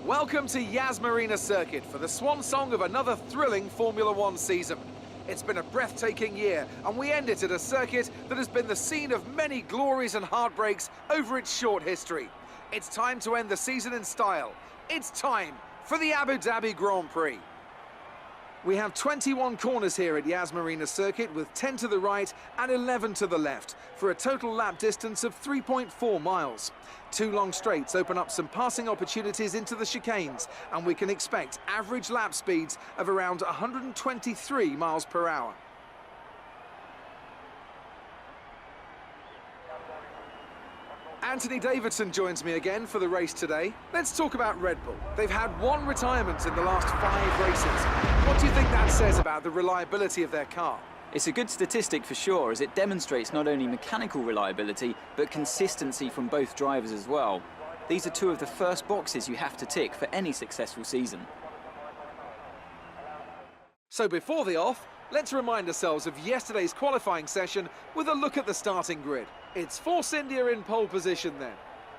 Welcome to Yas Marina Circuit for the swan song of another thrilling Formula One season. It's been a breathtaking year, and we end it at a circuit that has been the scene of many glories and heartbreaks over its short history. It's time to end the season in style. It's time for the Abu Dhabi Grand Prix. We have 21 corners here at Yas Marina Circuit with 10 to the right and 11 to the left for a total lap distance of 3.4 miles. Two long straights open up some passing opportunities into the chicanes, and we can expect average lap speeds of around 123 miles per hour. Anthony Davidson joins me again for the race today. Let's talk about Red Bull. They've had one retirement in the last 5 races. What do you think that says about the reliability of their car? It's a good statistic for sure, as it demonstrates not only mechanical reliability, but consistency from both drivers as well. These are two of the first boxes you have to tick for any successful season. So before the off, let's remind ourselves of yesterday's qualifying session with a look at the starting grid. It's Force India in pole position then,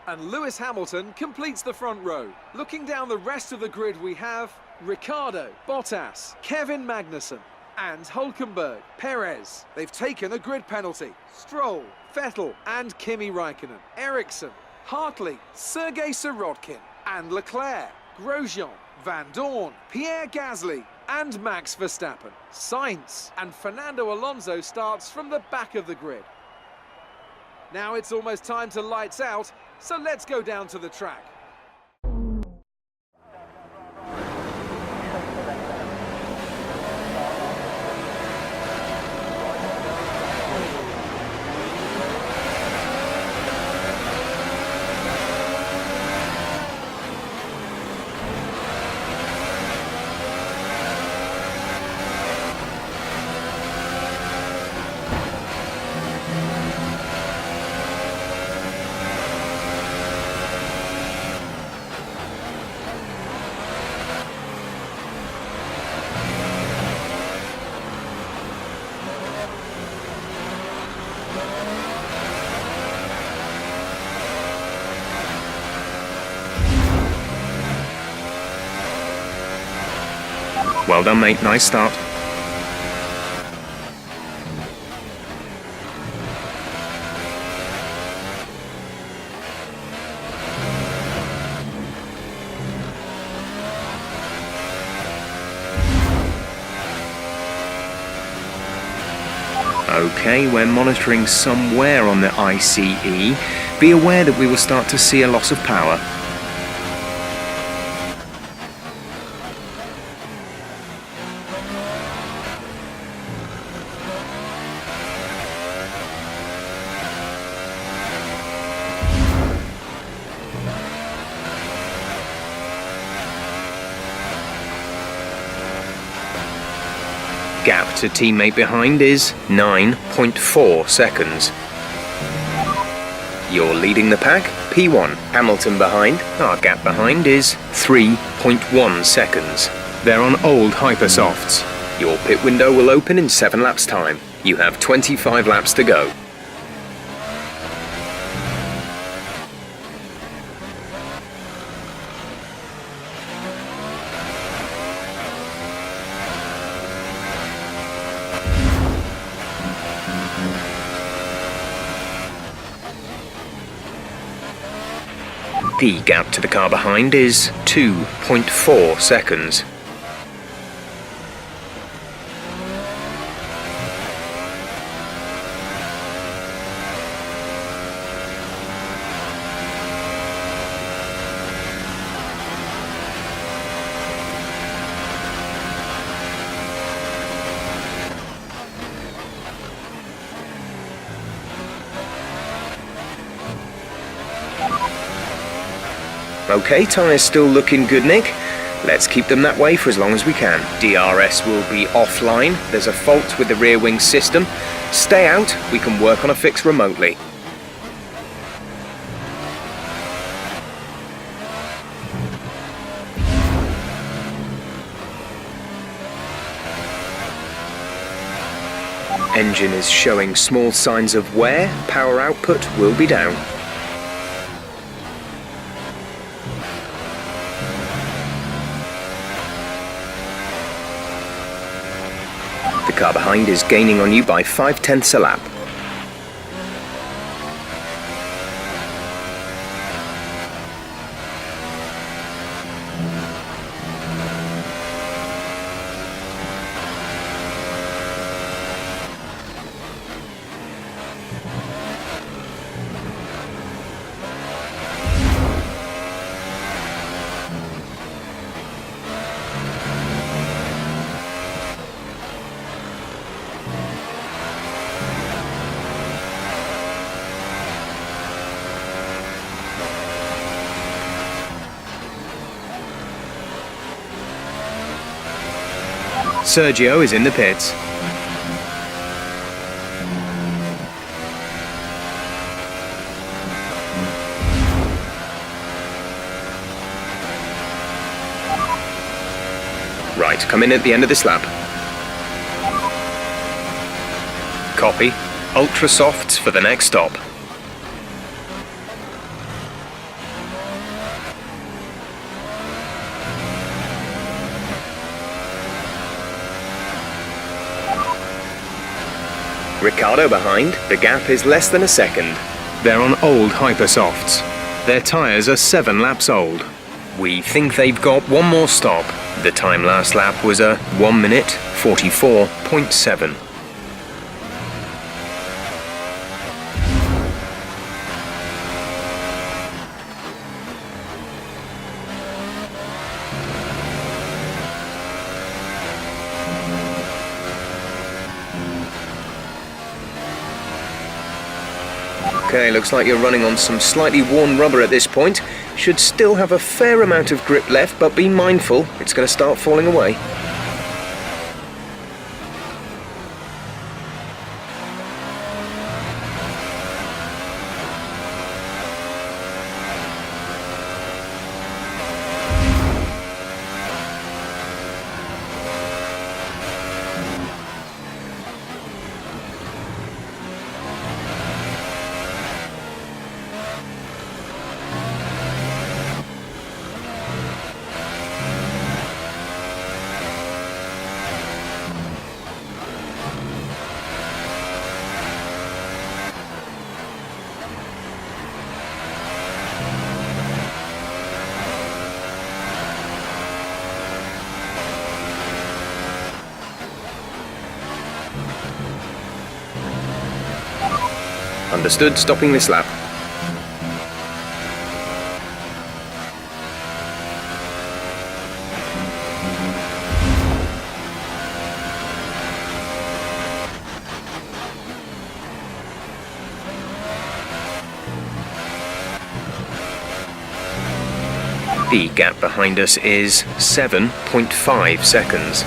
and Lewis Hamilton completes the front row. Looking down the rest of the grid, we have Ricciardo, Bottas, Kevin Magnussen and Hülkenberg, Perez. They've taken a grid penalty. Stroll, Vettel and Kimi Raikkonen, Ericsson, Hartley, Sergei Sirotkin and Leclerc, Grosjean, Van Dorn, Pierre Gasly and Max Verstappen. Sainz and Fernando Alonso starts from the back of the grid. Now it's almost time to lights out, so let's go down to the track. Well done, mate. Nice start. Okay, we're monitoring somewhere on the ICE. Be aware that we will start to see a loss of power. Gap to teammate behind is 9.4 seconds. You're leading the pack, P1. Hamilton behind. Our gap behind is 3.1 seconds. They're on old Hypersofts. Your pit window will open in 7 laps time. You have 25 laps to go. The gap to the car behind is 2.4 seconds. Okay, tyres still looking good, Nick. Let's keep them that way for as long as we can. DRS will be offline. There's a fault with the rear wing system. Stay out, we can work on a fix remotely. Engine is showing small signs of wear. Power output will be down. The car behind is gaining on you by 0.5 a lap. Sergio is in the pits. Right, come in at the end of this lap. Copy. Ultra softs for the next stop. Ricardo behind, the gap is less than a second. They're on old hypersofts. Their tyres are 7 laps old. We think they've got one more stop. The time last lap was a 1 minute 44.7. Okay, looks like you're running on some slightly worn rubber at this point. Should still have a fair amount of grip left, but be mindful, it's going to start falling away. Understood, stopping this lap. The gap behind us is 7.5 seconds.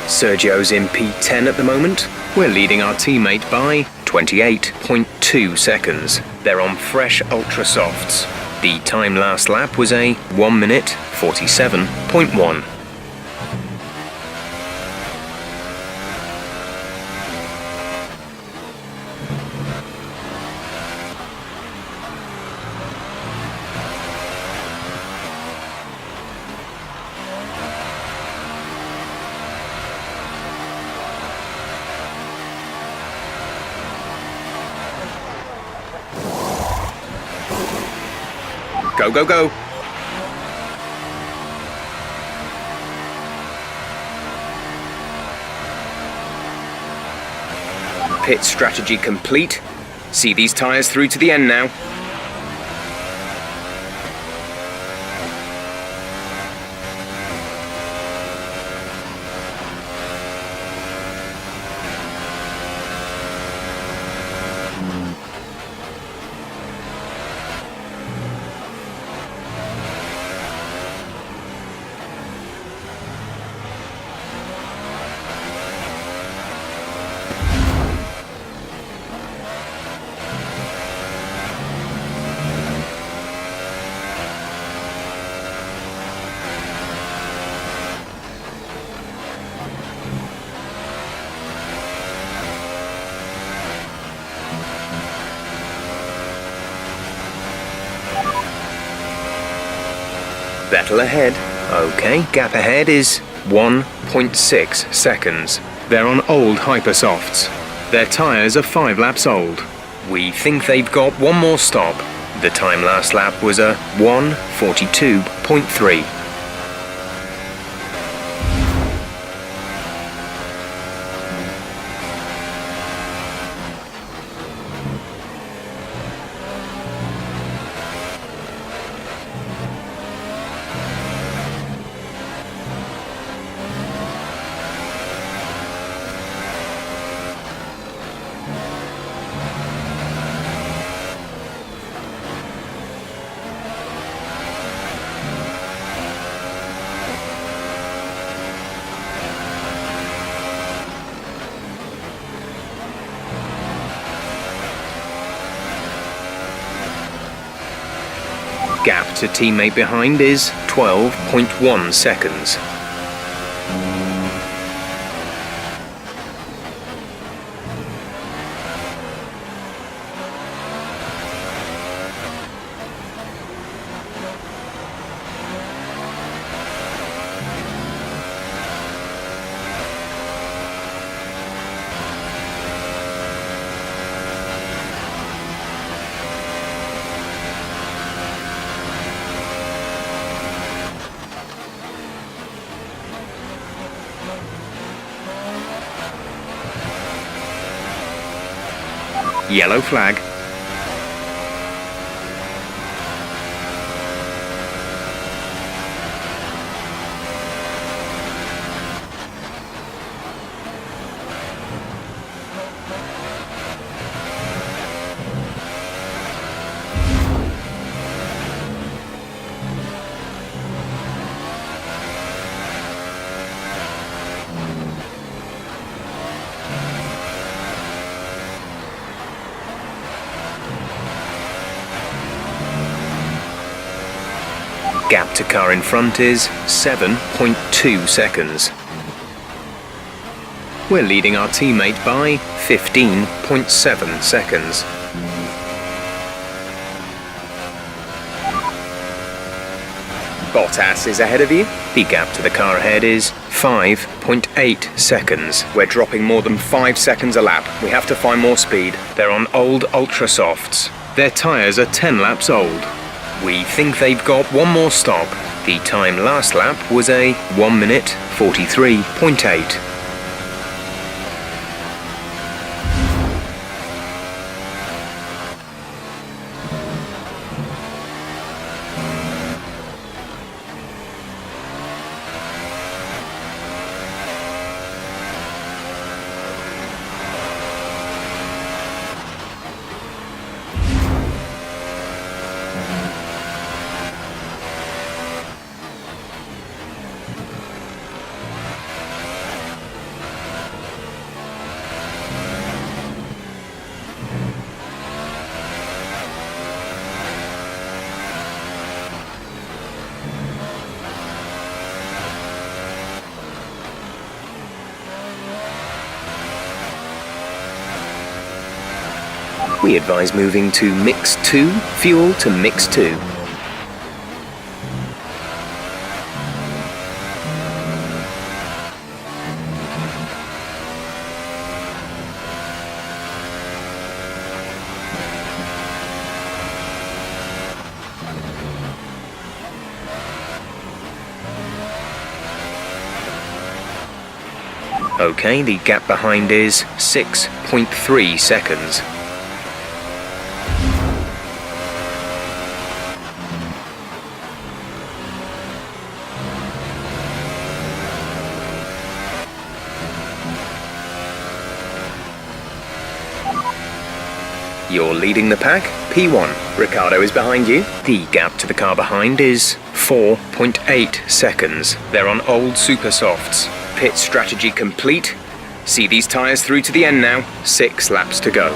Sergio's in P10 at the moment. We're leading our teammate by 28.2 seconds. They're on fresh ultra softs. The time last lap was a 1 minute 47.1. Go, go, go. Pit strategy complete. See these tyres through to the end now. Vettel ahead. Okay, gap ahead is 1.6 seconds. They're on old Hypersofts. Their tyres are 5 laps old. We think they've got one more stop. The time last lap was a 1:42.3. Gap to teammate behind is 12.1 seconds. Yellow flag. Gap to car in front is 7.2 seconds. We're leading our teammate by 15.7 seconds. Bottas is ahead of you. The gap to the car ahead is 5.8 seconds. We're dropping more than 5 seconds a lap. We have to find more speed. They're on old Ultra Softs. Their tyres are 10 laps old. We think they've got one more stop. The time last lap was a 1:43.8. We advise moving to Mix 2, fuel to Mix 2. Okay, the gap behind is 6.3 seconds. You're leading the pack, P1. Ricardo is behind you. The gap to the car behind is 4.8 seconds. They're on old Super Softs. Pit strategy complete. See these tyres through to the end now. 6 laps to go.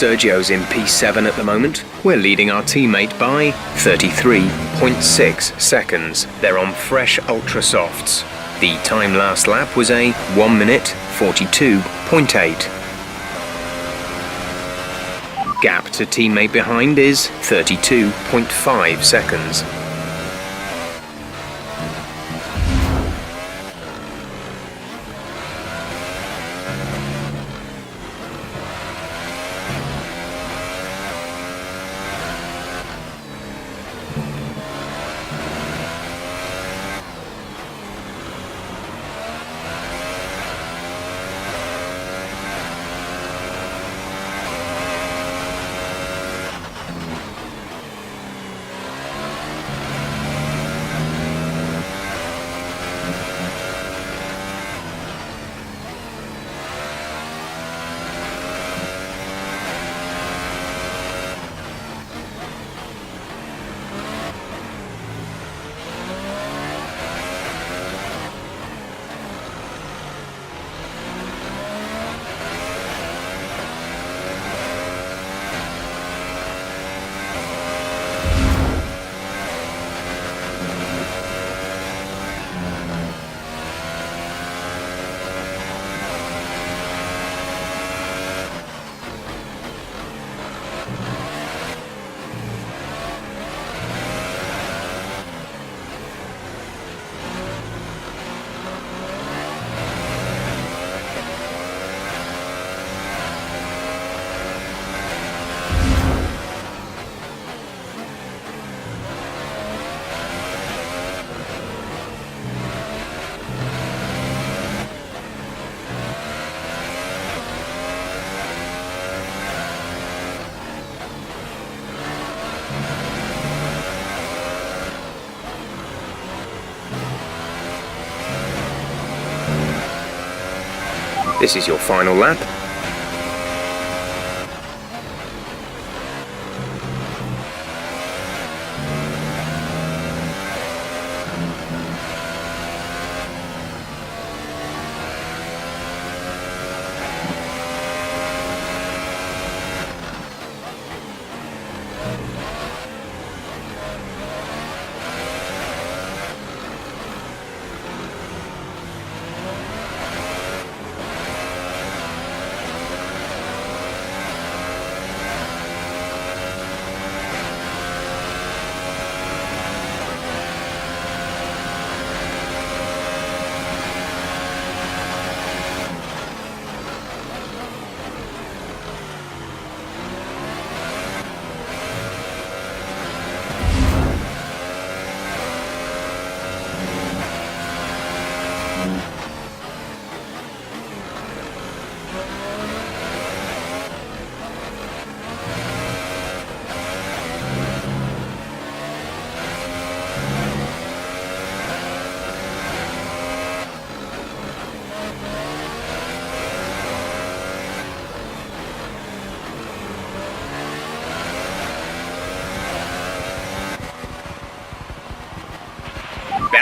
Sergio's in P7 at the moment. We're leading our teammate by 33.6 seconds. They're on fresh ultra softs. The time last lap was a 1 minute 42.8. Gap to teammate behind is 32.5 seconds. This is your final lap.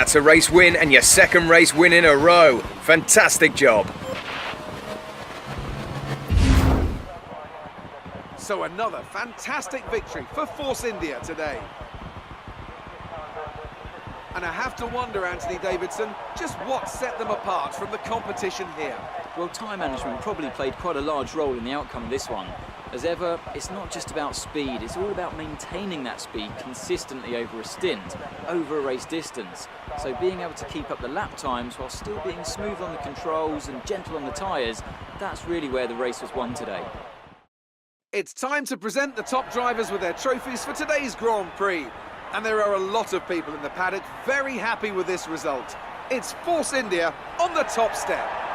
That's a race win and your second race win in a row. Fantastic job. So another fantastic victory for Force India today. And I have to wonder, Anthony Davidson, just what set them apart from the competition here. Well, time management probably played quite a large role in the outcome of this one. As ever, it's not just about speed, it's all about maintaining that speed consistently over a stint, over a race distance. So being able to keep up the lap times while still being smooth on the controls and gentle on the tyres, that's really where the race was won today. It's time to present the top drivers with their trophies for today's Grand Prix. And there are a lot of people in the paddock very happy with this result. It's Force India on the top step.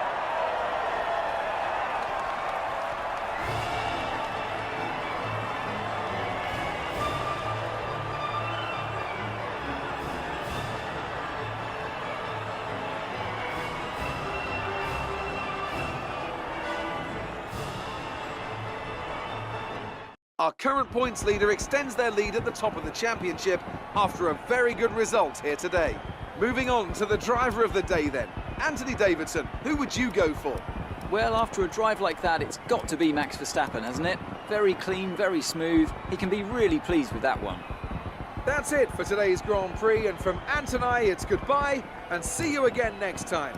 Our current points leader extends their lead at the top of the championship after a very good result here today. Moving on to the driver of the day then. Anthony Davidson, who would you go for? Well, after a drive like that, it's got to be Max Verstappen, hasn't it? Very clean, very smooth. He can be really pleased with that one. That's it for today's Grand Prix, and from Ant and I, it's goodbye and see you again next time.